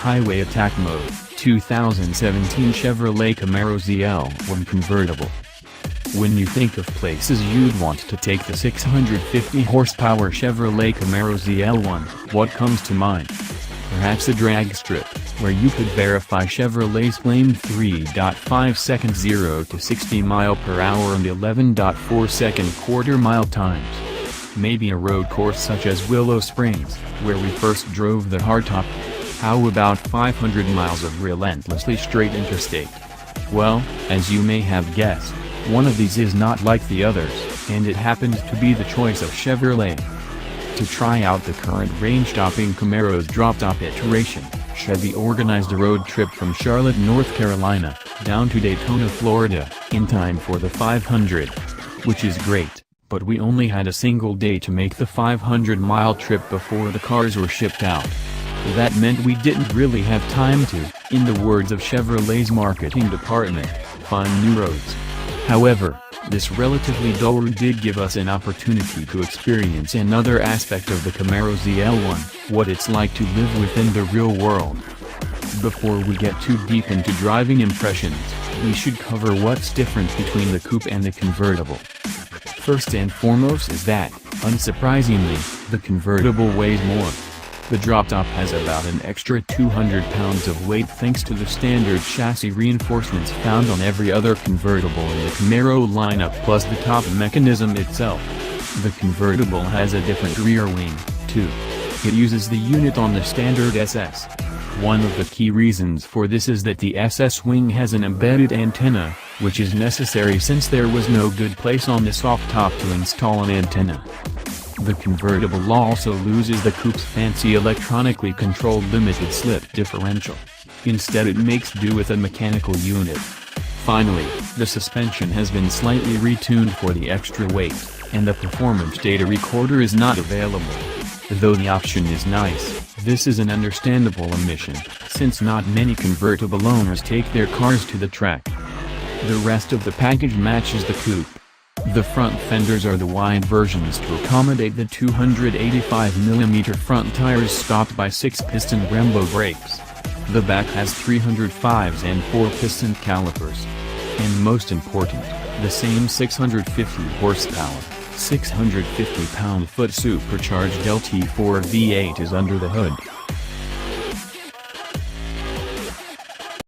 Highway Attack Mode, 2017 Chevrolet Camaro ZL1 Convertible. When you think of places you'd want to take the 650 horsepower Chevrolet Camaro ZL1, what comes to mind? Perhaps a drag strip, where you could verify Chevrolet's claimed 3.5 second 0 to 60 mph and 11.4 second quarter-mile times. Maybe a road course such as Willow Springs, where we first drove the hardtop. How about 500 miles of relentlessly straight interstate? Well, as you may have guessed, one of these is not like the others, and it happened to be the choice of Chevrolet. To try out the current range-topping Camaro's drop-top iteration, Chevy organized a road trip from Charlotte, North Carolina, down to Daytona, Florida, in time for the 500. Which is great, but we only had a single day to make the 500-mile trip before the cars were shipped out. That meant we didn't really have time to, in the words of Chevrolet's marketing department, find new roads. However, this relatively dull route did give us an opportunity to experience another aspect of the Camaro ZL1, what it's like to live within the real world. Before we get too deep into driving impressions, we should cover what's different between the coupe and the convertible. First and foremost is that, unsurprisingly, the convertible weighs more. The drop-top has about an extra 200 pounds of weight thanks to the standard chassis reinforcements found on every other convertible in the Camaro lineup plus the top mechanism itself. The convertible has a different rear wing, too. It uses the unit on the standard SS. One of the key reasons for this is that the SS wing has an embedded antenna, which is necessary since there was no good place on the soft top to install an antenna. The convertible also loses the coupe's fancy electronically controlled limited slip differential. Instead it makes do with a mechanical unit. Finally, the suspension has been slightly retuned for the extra weight, and the performance data recorder is not available. Though the option is nice, this is an understandable omission, since not many convertible owners take their cars to the track. The rest of the package matches the coupe. The front fenders are the wide versions to accommodate the 285mm front tires stopped by 6-piston Brembo brakes. The back has 305s and 4-piston calipers. And most important, the same 650 horsepower, 650 pound-foot supercharged LT4 V8 is under the hood.